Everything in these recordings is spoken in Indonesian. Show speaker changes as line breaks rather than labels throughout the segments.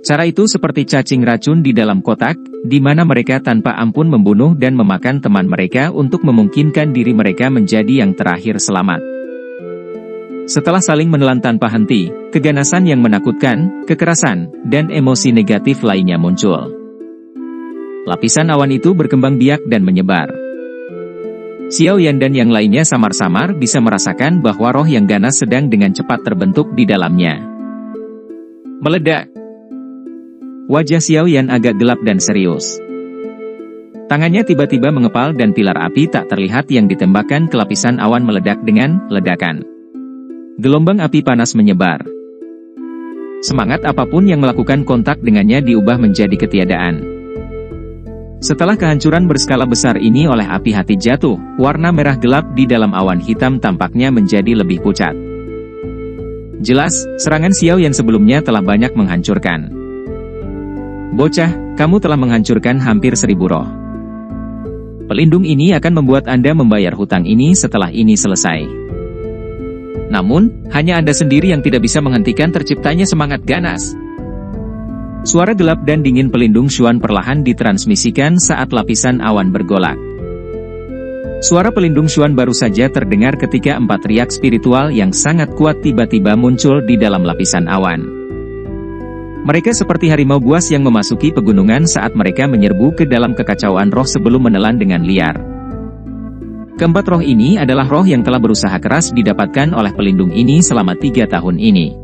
Cara itu seperti cacing racun di dalam kotak, di mana mereka tanpa ampun membunuh dan memakan teman mereka untuk memungkinkan diri mereka menjadi yang terakhir selamat. Setelah saling menelan tanpa henti, keganasan yang menakutkan, kekerasan, dan emosi negatif lainnya muncul. Lapisan awan itu berkembang biak dan menyebar. Xiao Yan dan yang lainnya samar-samar bisa merasakan bahwa roh yang ganas sedang dengan cepat terbentuk di dalamnya. Meledak. Wajah Xiao Yan agak gelap dan serius. Tangannya tiba-tiba mengepal dan pilar api tak terlihat yang ditembakkan ke lapisan awan meledak dengan ledakan. Gelombang api panas menyebar. Semangat apapun yang melakukan kontak dengannya diubah menjadi ketiadaan. Setelah kehancuran berskala besar ini oleh api hati jatuh, warna merah gelap di dalam awan hitam tampaknya menjadi lebih pucat. Jelas, serangan Xiao Yan sebelumnya telah banyak menghancurkan. Bocah, kamu telah menghancurkan hampir 1000 roh. Pelindung ini akan membuat Anda membayar hutang ini setelah ini selesai. Namun, hanya Anda sendiri yang tidak bisa menghentikan terciptanya semangat ganas. Suara gelap dan dingin pelindung Xuan perlahan ditransmisikan saat lapisan awan bergolak. Suara pelindung Xuan baru saja terdengar ketika 4 riak spiritual yang sangat kuat tiba-tiba muncul di dalam lapisan awan. Mereka seperti harimau buas yang memasuki pegunungan saat mereka menyerbu ke dalam kekacauan roh sebelum menelan dengan liar. Keempat roh ini adalah roh yang telah berusaha keras didapatkan oleh pelindung ini selama 3 tahun ini.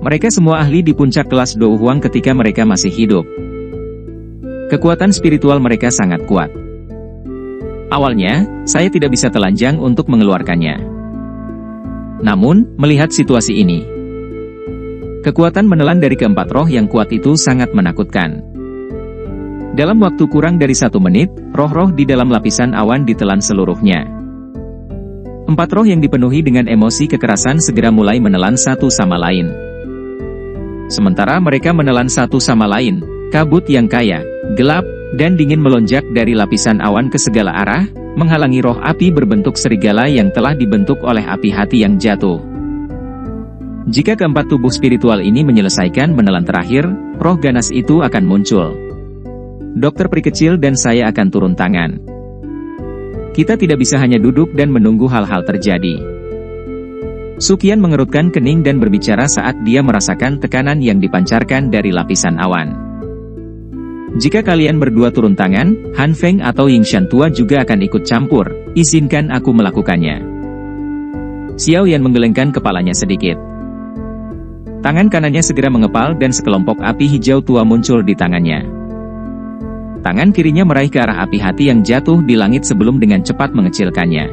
Mereka semua ahli di puncak kelas Dou Huang ketika mereka masih hidup. Kekuatan spiritual mereka sangat kuat. Awalnya, saya tidak bisa telanjang untuk mengeluarkannya. Namun, melihat situasi ini, kekuatan menelan dari keempat roh yang kuat itu sangat menakutkan. Dalam waktu kurang dari 1 menit, roh-roh di dalam lapisan awan ditelan seluruhnya. 4 roh yang dipenuhi dengan emosi kekerasan segera mulai menelan satu sama lain. Sementara mereka menelan satu sama lain, kabut yang kaya, gelap, dan dingin melonjak dari lapisan awan ke segala arah, menghalangi roh api berbentuk serigala yang telah dibentuk oleh api hati yang jatuh. Jika keempat tubuh spiritual ini menyelesaikan menelan terakhir, roh ganas itu akan muncul. Dokter Pri kecil dan saya akan turun tangan. Kita tidak bisa hanya duduk dan menunggu hal-hal terjadi. Sukian mengerutkan kening dan berbicara saat dia merasakan tekanan yang dipancarkan dari lapisan awan. Jika kalian berdua turun tangan, Han Feng atau Ying Shan tua juga akan ikut campur, izinkan aku melakukannya. Xiao Yan menggelengkan kepalanya sedikit. Tangan kanannya segera mengepal dan sekelompok api hijau tua muncul di tangannya. Tangan kirinya meraih ke arah api hati yang jatuh di langit sebelum dengan cepat mengecilkannya.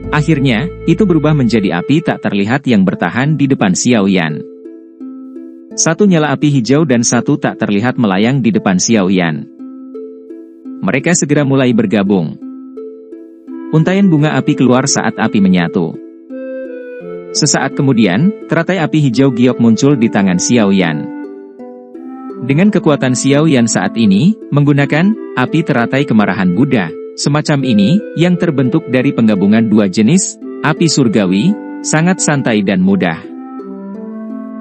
Akhirnya, itu berubah menjadi api tak terlihat yang bertahan di depan Xiao Yan. Satu nyala api hijau dan satu tak terlihat melayang di depan Xiao Yan. Mereka segera mulai bergabung. Untaian bunga api keluar saat api menyatu. Sesaat kemudian, teratai api hijau giok muncul di tangan Xiao Yan. Dengan kekuatan Xiao Yan saat ini, menggunakan api teratai kemarahan Buddha, semacam ini, yang terbentuk dari penggabungan 2 jenis, api surgawi, sangat santai dan mudah.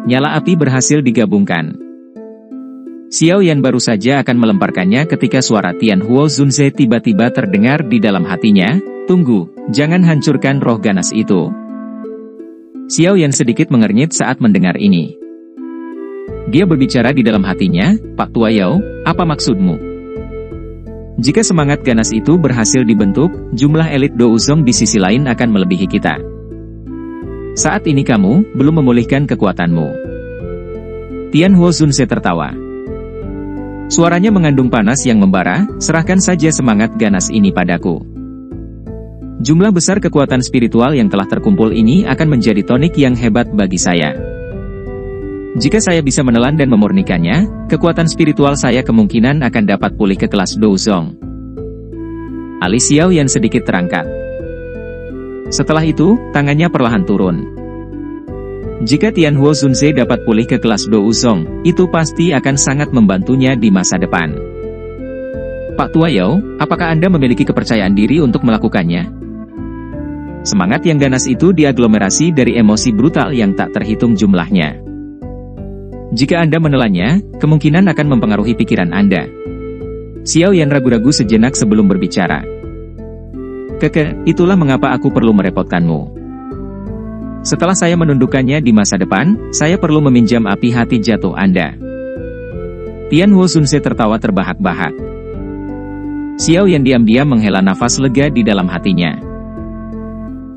Nyala api berhasil digabungkan. Xiao Yan baru saja akan melemparkannya ketika suara Tian Huo Zunze tiba-tiba terdengar di dalam hatinya, tunggu, jangan hancurkan roh ganas itu. Xiao Yan sedikit mengernyit saat mendengar ini. Dia berbicara di dalam hatinya, Pak Tua Yao, apa maksudmu? Jika semangat ganas itu berhasil dibentuk, jumlah elit Douzong di sisi lain akan melebihi kita. Saat ini kamu belum memulihkan kekuatanmu. Tian Huo Zunze tertawa. Suaranya mengandung panas yang membara, serahkan saja semangat ganas ini padaku. Jumlah besar kekuatan spiritual yang telah terkumpul ini akan menjadi tonik yang hebat bagi saya. Jika saya bisa menelan dan memurnikannya, kekuatan spiritual saya kemungkinan akan dapat pulih ke kelas Douzong. Alis Xiao Yan sedikit terangkat. Setelah itu, tangannya perlahan turun. Jika Tian Huo Zunze dapat pulih ke kelas Douzong, itu pasti akan sangat membantunya di masa depan. Pak Tua Yao, apakah Anda memiliki kepercayaan diri untuk melakukannya? Semangat yang ganas itu diaglomerasi dari emosi brutal yang tak terhitung jumlahnya. Jika Anda menelannya, kemungkinan akan mempengaruhi pikiran Anda. Xiao Yan ragu-ragu sejenak sebelum berbicara. Itulah mengapa aku perlu merepotkanmu. Setelah saya menundukkannya di masa depan, saya perlu meminjam api hati jatuh Anda. Tian Huo Zunze tertawa terbahak-bahak. Xiao Yan diam-diam menghela nafas lega di dalam hatinya.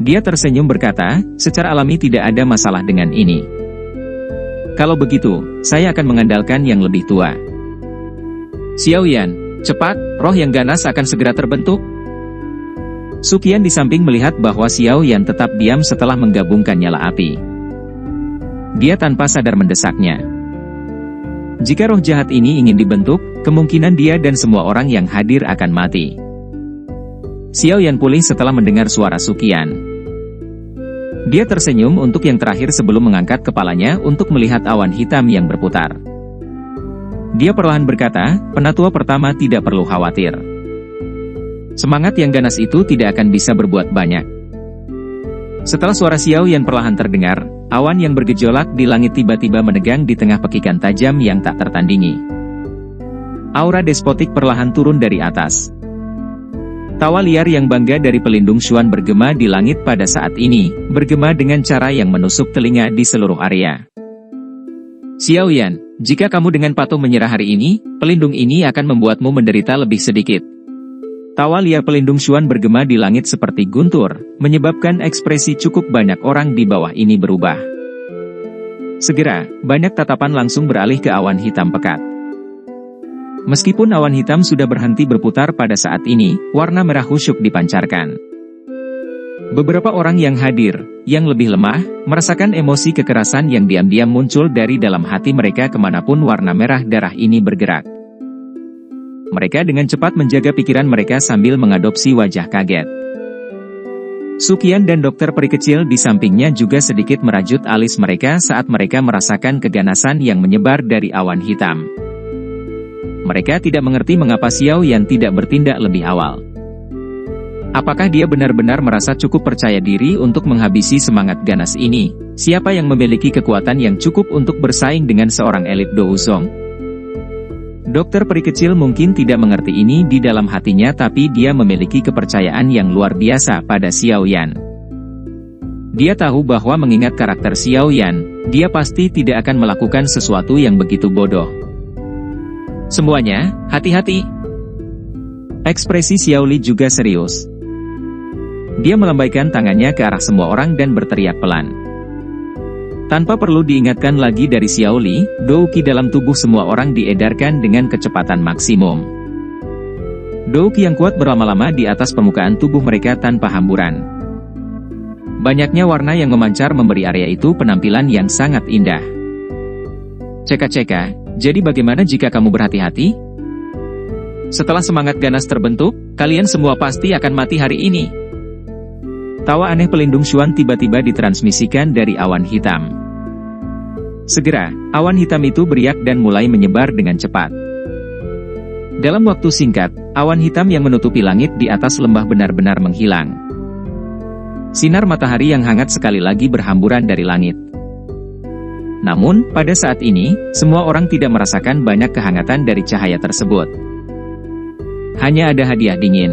Dia tersenyum berkata, secara alami tidak ada masalah dengan ini. Kalau begitu, saya akan mengandalkan yang lebih tua. Xiao Yan, cepat, roh yang ganas akan segera terbentuk. Suqian di samping melihat bahwa Xiao Yan tetap diam setelah menggabungkan nyala api. Dia tanpa sadar mendesaknya. Jika roh jahat ini ingin dibentuk, kemungkinan dia dan semua orang yang hadir akan mati. Xiao Yan pulih setelah mendengar suara Suqian. Dia tersenyum untuk yang terakhir sebelum mengangkat kepalanya untuk melihat awan hitam yang berputar. Dia perlahan berkata, penatua pertama tidak perlu khawatir. Semangat yang ganas itu tidak akan bisa berbuat banyak. Setelah suara Xiao Yan perlahan terdengar, awan yang bergejolak di langit tiba-tiba menegang di tengah pekikan tajam yang tak tertandingi. Aura despotik perlahan turun dari atas. Tawa liar yang bangga dari pelindung Xuan bergema di langit pada saat ini, bergema dengan cara yang menusuk telinga di seluruh area. Xiao Yan, jika kamu dengan patuh menyerah hari ini, pelindung ini akan membuatmu menderita lebih sedikit. Tawa liar pelindung Xuan bergema di langit seperti guntur, menyebabkan ekspresi cukup banyak orang di bawah ini berubah. Segera, banyak tatapan langsung beralih ke awan hitam pekat. Meskipun awan hitam sudah berhenti berputar pada saat ini, warna merah khusyuk dipancarkan. Beberapa orang yang hadir, yang lebih lemah, merasakan emosi kekerasan yang diam-diam muncul dari dalam hati mereka kemanapun warna merah darah ini bergerak. Mereka dengan cepat menjaga pikiran mereka sambil mengadopsi wajah kaget. Suqian dan dokter peri kecil di sampingnya juga sedikit merajut alis mereka saat mereka merasakan keganasan yang menyebar dari awan hitam. Mereka tidak mengerti mengapa Xiao Yan tidak bertindak lebih awal. Apakah dia benar-benar merasa cukup percaya diri untuk menghabisi semangat ganas ini? Siapa yang memiliki kekuatan yang cukup untuk bersaing dengan seorang elit Douzong? Dokter peri kecil mungkin tidak mengerti ini di dalam hatinya, tapi dia memiliki kepercayaan yang luar biasa pada Xiao Yan. Dia tahu bahwa mengingat karakter Xiao Yan, dia pasti tidak akan melakukan sesuatu yang begitu bodoh. Semuanya, hati-hati. Ekspresi Xiao Li juga serius. Dia melambaikan tangannya ke arah semua orang dan berteriak pelan. Tanpa perlu diingatkan lagi dari Xiao Li, Douqi dalam tubuh semua orang diedarkan dengan kecepatan maksimum. Douqi yang kuat berlama-lama di atas permukaan tubuh mereka tanpa hamburan. Banyaknya warna yang memancar memberi area itu penampilan yang sangat indah. Ceka-ceka, jadi bagaimana jika kamu berhati-hati? Setelah semangat ganas terbentuk, kalian semua pasti akan mati hari ini. Tawa aneh pelindung Xuan tiba-tiba ditransmisikan dari awan hitam. Segera, awan hitam itu beriak dan mulai menyebar dengan cepat. Dalam waktu singkat, awan hitam yang menutupi langit di atas lembah benar-benar menghilang. Sinar matahari yang hangat sekali lagi berhamburan dari langit. Namun, pada saat ini, semua orang tidak merasakan banyak kehangatan dari cahaya tersebut. Hanya ada hadiah dingin.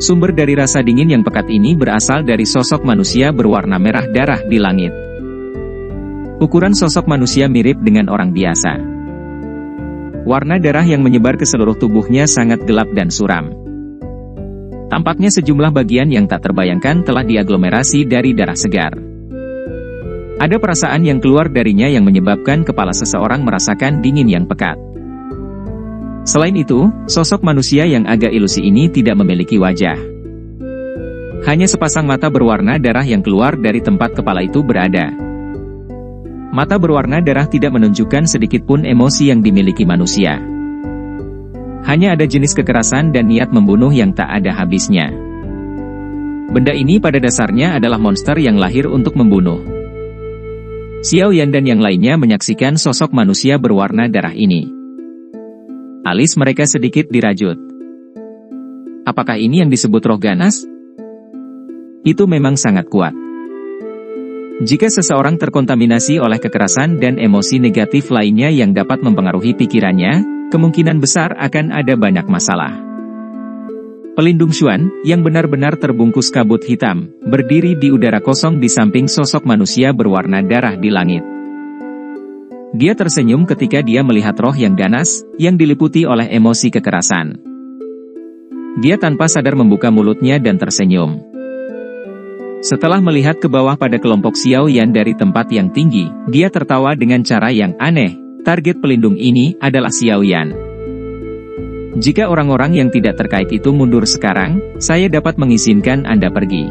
Sumber dari rasa dingin yang pekat ini berasal dari sosok manusia berwarna merah darah di langit. Ukuran sosok manusia mirip dengan orang biasa. Warna darah yang menyebar ke seluruh tubuhnya sangat gelap dan suram. Tampaknya sejumlah bagian yang tak terbayangkan telah diaglomerasi dari darah segar. Ada perasaan yang keluar darinya yang menyebabkan kepala seseorang merasakan dingin yang pekat. Selain itu, sosok manusia yang agak ilusi ini tidak memiliki wajah. Hanya sepasang mata berwarna darah yang keluar dari tempat kepala itu berada. Mata berwarna darah tidak menunjukkan sedikit pun emosi yang dimiliki manusia. Hanya ada jenis kekerasan dan niat membunuh yang tak ada habisnya. Benda ini pada dasarnya adalah monster yang lahir untuk membunuh. Xiao Yan dan yang lainnya menyaksikan sosok manusia berwarna darah ini. Alis mereka sedikit dirajut. Apakah ini yang disebut roh ganas? Itu memang sangat kuat. Jika seseorang terkontaminasi oleh kekerasan dan emosi negatif lainnya yang dapat mempengaruhi pikirannya, kemungkinan besar akan ada banyak masalah. Pelindung Xuan, yang benar-benar terbungkus kabut hitam, berdiri di udara kosong di samping sosok manusia berwarna darah di langit. Dia tersenyum ketika dia melihat roh yang ganas, yang diliputi oleh emosi kekerasan. Dia tanpa sadar membuka mulutnya dan tersenyum. Setelah melihat ke bawah pada kelompok Xiao Yan dari tempat yang tinggi, dia tertawa dengan cara yang aneh. Target pelindung ini adalah Xiao Yan. Jika orang-orang yang tidak terkait itu mundur sekarang, saya dapat mengizinkan Anda pergi.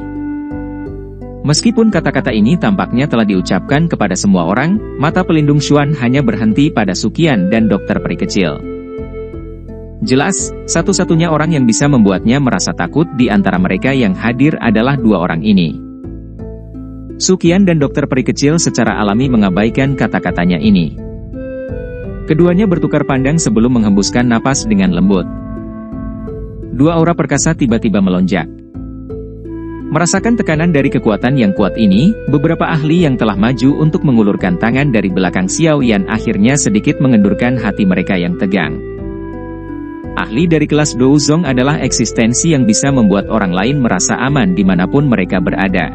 Meskipun kata-kata ini tampaknya telah diucapkan kepada semua orang, mata pelindung Xuan hanya berhenti pada Suqian dan dokter peri kecil. Jelas, satu-satunya orang yang bisa membuatnya merasa takut di antara mereka yang hadir adalah dua orang ini. Suqian dan dokter peri kecil secara alami mengabaikan kata-katanya ini. Keduanya bertukar pandang sebelum menghembuskan napas dengan lembut. Dua aura perkasa tiba-tiba melonjak. Merasakan tekanan dari kekuatan yang kuat ini, beberapa ahli yang telah maju untuk mengulurkan tangan dari belakang Xiao Yan akhirnya sedikit mengendurkan hati mereka yang tegang. Ahli dari kelas Douzong adalah eksistensi yang bisa membuat orang lain merasa aman dimanapun mereka berada.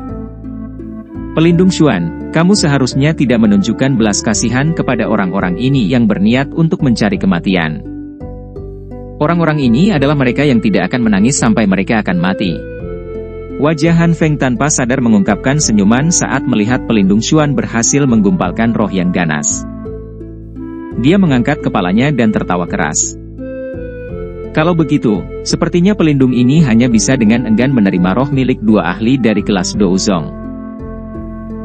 Pelindung Xuan, kamu seharusnya tidak menunjukkan belas kasihan kepada orang-orang ini yang berniat untuk mencari kematian. Orang-orang ini adalah mereka yang tidak akan menangis sampai mereka akan mati. Wajah Han Feng tanpa sadar mengungkapkan senyuman saat melihat pelindung Xuan berhasil menggumpalkan roh yang ganas. Dia mengangkat kepalanya dan tertawa keras. Kalau begitu, sepertinya pelindung ini hanya bisa dengan enggan menerima roh milik dua ahli dari kelas Douzong.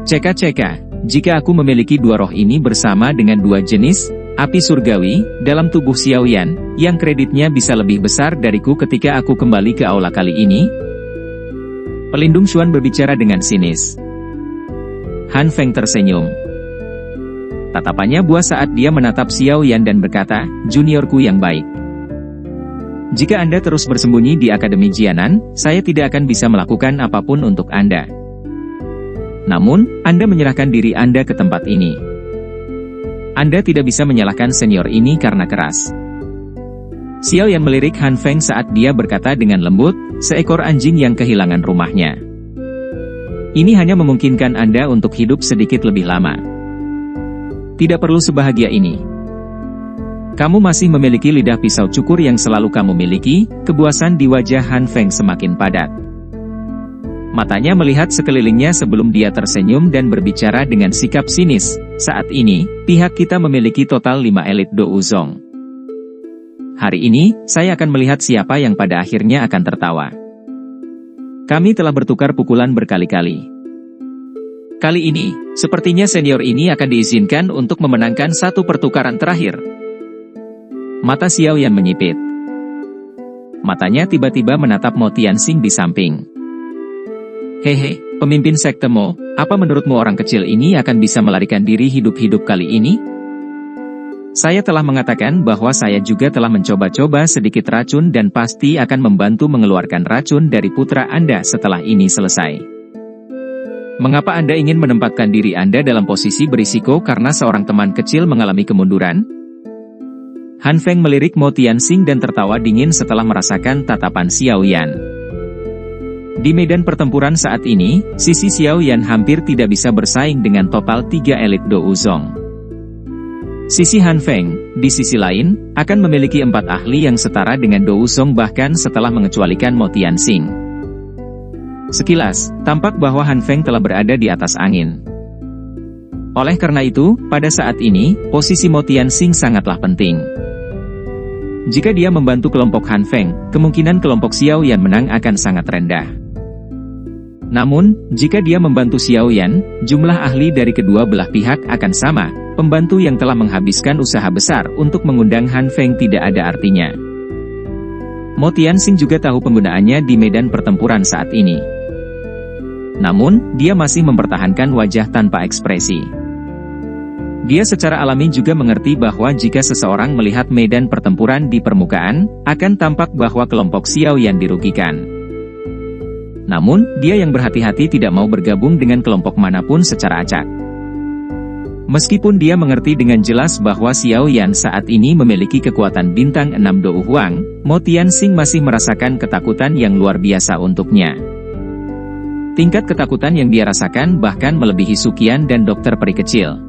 Ceka-ceka, jika aku memiliki dua roh ini bersama dengan dua jenis api surgawi dalam tubuh Xiao Yan, yang kreditnya bisa lebih besar dariku ketika aku kembali ke aula kali ini? Pelindung Xuan berbicara dengan sinis. Han Feng tersenyum. Tatapannya buas saat dia menatap Xiao Yan dan berkata, juniorku yang baik. Jika Anda terus bersembunyi di Akademi Jianan, saya tidak akan bisa melakukan apapun untuk Anda. Namun, Anda menyerahkan diri Anda ke tempat ini. Anda tidak bisa menyalahkan senior ini karena keras. Xiao Yan melirik Han Feng saat dia berkata dengan lembut, seekor anjing yang kehilangan rumahnya. Ini hanya memungkinkan Anda untuk hidup sedikit lebih lama. Tidak perlu sebahagia ini. Kamu masih memiliki lidah pisau cukur yang selalu kamu miliki. Kepuasan di wajah Han Feng semakin padat. Matanya melihat sekelilingnya sebelum dia tersenyum dan berbicara dengan sikap sinis. Saat ini, pihak kita memiliki total 5 elit Douzong. Hari ini, saya akan melihat siapa yang pada akhirnya akan tertawa. Kami telah bertukar pukulan berkali-kali. Kali ini, sepertinya senior ini akan diizinkan untuk memenangkan satu pertukaran terakhir. Mata Xiao Yan menyipit. Matanya tiba-tiba menatap Mo Tianxing di samping. Hehe, pemimpin sekte Mo, apa menurutmu orang kecil ini akan bisa melarikan diri hidup-hidup kali ini? Saya telah mengatakan bahwa saya juga telah mencoba-coba sedikit racun dan pasti akan membantu mengeluarkan racun dari putra Anda setelah ini selesai. Mengapa Anda ingin menempatkan diri Anda dalam posisi berisiko karena seorang teman kecil mengalami kemunduran? Han Feng melirik Mo Tianxing dan tertawa dingin setelah merasakan tatapan Xiao Yan. Di medan pertempuran saat ini, sisi Xiao Yan hampir tidak bisa bersaing dengan total 3 elit Douzong. Sisi Han Feng, di sisi lain, akan memiliki 4 ahli yang setara dengan Douzong bahkan setelah mengecualikan Mo Tianxing. Sekilas, tampak bahwa Han Feng telah berada di atas angin. Oleh karena itu, pada saat ini, posisi Mo Tianxing sangatlah penting. Jika dia membantu kelompok Han Feng, kemungkinan kelompok Xiao Yan menang akan sangat rendah. Namun, jika dia membantu Xiao Yan, jumlah ahli dari kedua belah pihak akan sama. Pembantu yang telah menghabiskan usaha besar untuk mengundang Han Feng tidak ada artinya. Mo Tianxing juga tahu penggunaannya di medan pertempuran saat ini. Namun, dia masih mempertahankan wajah tanpa ekspresi. Dia secara alami juga mengerti bahwa jika seseorang melihat medan pertempuran di permukaan, akan tampak bahwa kelompok Xiao Yan dirugikan. Namun, dia yang berhati-hati tidak mau bergabung dengan kelompok manapun secara acak. Meskipun dia mengerti dengan jelas bahwa Xiao Yan saat ini memiliki kekuatan bintang 6 Dou Huang, Mo Tianxing masih merasakan ketakutan yang luar biasa untuknya. Tingkat ketakutan yang dia rasakan bahkan melebihi Suqian dan dokter peri kecil.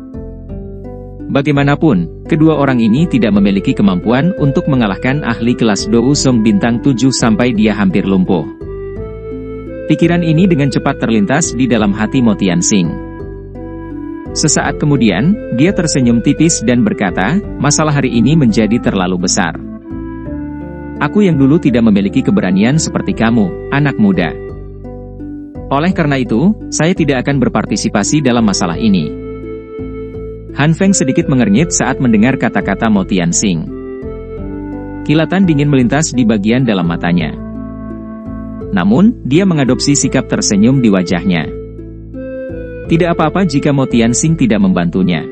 Bagaimanapun, kedua orang ini tidak memiliki kemampuan untuk mengalahkan ahli kelas Dou Song bintang 7 sampai dia hampir lumpuh. Pikiran ini dengan cepat terlintas di dalam hati Mo Tianxing. Sesaat kemudian, dia tersenyum tipis dan berkata, masalah hari ini menjadi terlalu besar. Aku yang dulu tidak memiliki keberanian seperti kamu, anak muda. Oleh karena itu, saya tidak akan berpartisipasi dalam masalah ini. Han Feng sedikit mengernyit saat mendengar kata-kata Mo Tianxing. Kilatan dingin melintas di bagian dalam matanya. Namun, dia mengadopsi sikap tersenyum di wajahnya. Tidak apa-apa jika Mo Tianxing tidak membantunya.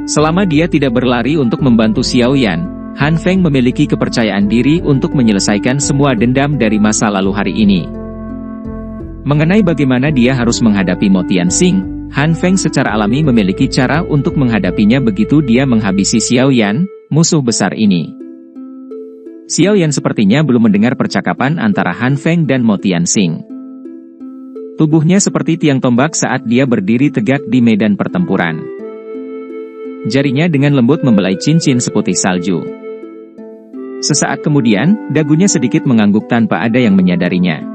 Selama dia tidak berlari untuk membantu Xiao Yan, Han Feng memiliki kepercayaan diri untuk menyelesaikan semua dendam dari masa lalu hari ini. Mengenai bagaimana dia harus menghadapi Mo Tianxing, Han Feng secara alami memiliki cara untuk menghadapinya begitu dia menghabisi Xiao Yan, musuh besar ini. Xiao Yan sepertinya belum mendengar percakapan antara Han Feng dan Mo Tianxing. Tubuhnya seperti tiang tombak saat dia berdiri tegak di medan pertempuran. Jarinya dengan lembut membelai cincin seputih salju. Sesaat kemudian, dagunya sedikit mengangguk tanpa ada yang menyadarinya.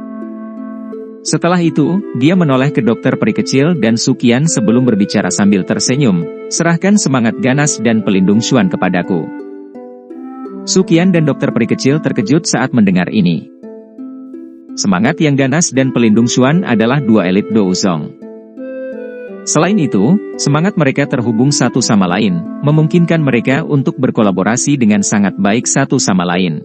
Setelah itu, dia menoleh ke dokter peri kecil dan Suqian sebelum berbicara sambil tersenyum, serahkan semangat ganas dan pelindung Xuan kepadaku. Suqian dan dokter peri kecil terkejut saat mendengar ini. Semangat yang ganas dan pelindung Xuan adalah dua elit Dou Zong. Selain itu, semangat mereka terhubung satu sama lain, memungkinkan mereka untuk berkolaborasi dengan sangat baik satu sama lain.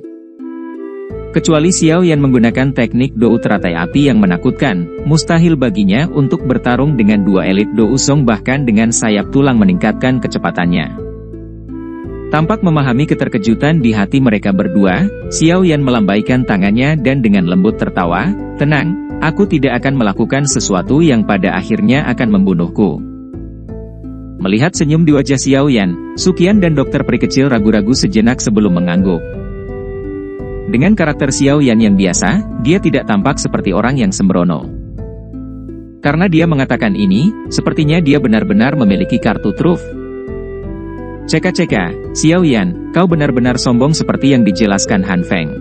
Kecuali Xiao Yan menggunakan teknik Dou teratai api yang menakutkan, mustahil baginya untuk bertarung dengan dua elit Dou Zong bahkan dengan sayap tulang meningkatkan kecepatannya. Tampak memahami keterkejutan di hati mereka berdua, Xiao Yan melambaikan tangannya dan dengan lembut tertawa, tenang, aku tidak akan melakukan sesuatu yang pada akhirnya akan membunuhku. Melihat senyum di wajah Xiao Yan, Suqian dan dokter peri kecil ragu-ragu sejenak sebelum mengangguk. Dengan karakter Xiao Yan yang biasa, dia tidak tampak seperti orang yang sembrono. Karena dia mengatakan ini, sepertinya dia benar-benar memiliki kartu truf. Ceka-ceka, Xiao Yan, kau benar-benar sombong seperti yang dijelaskan Han Feng.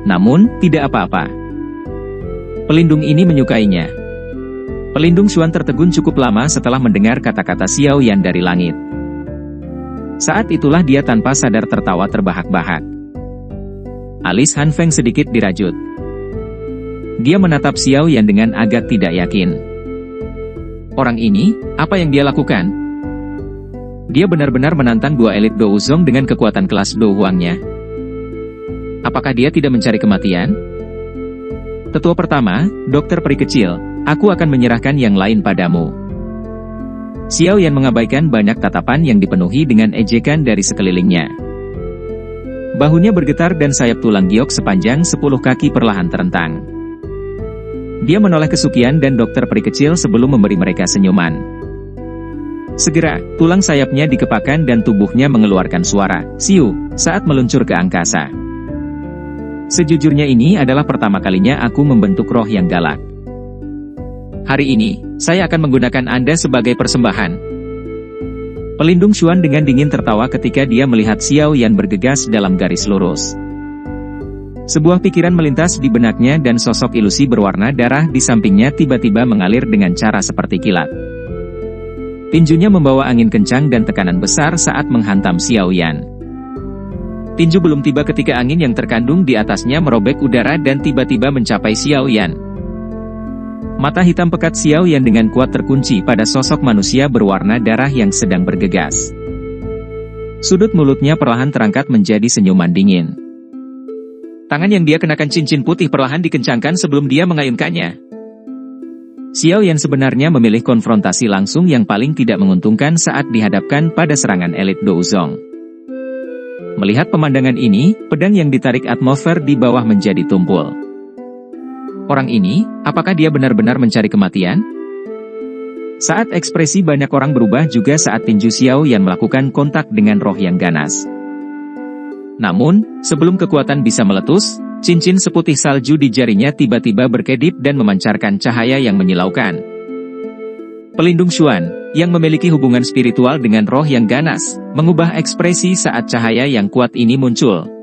Namun, tidak apa-apa. Pelindung ini menyukainya. Pelindung Xuan tertegun cukup lama setelah mendengar kata-kata Xiao Yan dari langit. Saat itulah dia tanpa sadar tertawa terbahak-bahak. Alis Han Feng sedikit dirajut. Dia menatap Xiao Yan dengan agak tidak yakin. Orang ini, apa yang dia lakukan? Dia benar-benar menantang dua elit Dou Zong dengan kekuatan kelas Dou Huangnya. Apakah dia tidak mencari kematian? Tetua pertama, dokter peri kecil, aku akan menyerahkan yang lain padamu. Xiao Yan mengabaikan banyak tatapan yang dipenuhi dengan ejekan dari sekelilingnya. Bahunya bergetar dan sayap tulang giok sepanjang 10 kaki perlahan terentang. Dia menoleh ke Suqian dan dokter peri kecil sebelum memberi mereka senyuman. Segera, tulang sayapnya dikepakkan dan tubuhnya mengeluarkan suara, siu, saat meluncur ke angkasa. Sejujurnya ini adalah pertama kalinya aku membentuk roh yang galak. Hari ini, saya akan menggunakan Anda sebagai persembahan. Pelindung Xuan dengan dingin tertawa ketika dia melihat Xiao Yan bergegas dalam garis lurus. Sebuah pikiran melintas di benaknya dan sosok ilusi berwarna darah di sampingnya tiba-tiba mengalir dengan cara seperti kilat. Tinjunya membawa angin kencang dan tekanan besar saat menghantam Xiao Yan. Tinju belum tiba ketika angin yang terkandung di atasnya merobek udara dan tiba-tiba mencapai Xiao Yan. Mata hitam pekat Xiao Yan dengan kuat terkunci pada sosok manusia berwarna darah yang sedang bergegas. Sudut mulutnya perlahan terangkat menjadi senyuman dingin. Tangan yang dia kenakan cincin putih perlahan dikencangkan sebelum dia mengayunkannya. Xiao Yan sebenarnya memilih konfrontasi langsung yang paling tidak menguntungkan saat dihadapkan pada serangan elit Dou Zong. Melihat pemandangan ini, pedang yang ditarik atmosfer di bawah menjadi tumpul. Orang ini, apakah dia benar-benar mencari kematian? Saat ekspresi banyak orang berubah juga saat Tinju Xiaoyan melakukan kontak dengan roh yang ganas. Namun, sebelum kekuatan bisa meletus, cincin seputih salju di jarinya tiba-tiba berkedip dan memancarkan cahaya yang menyilaukan. Pelindung Xuan, yang memiliki hubungan spiritual dengan roh yang ganas, mengubah ekspresi saat cahaya yang kuat ini muncul.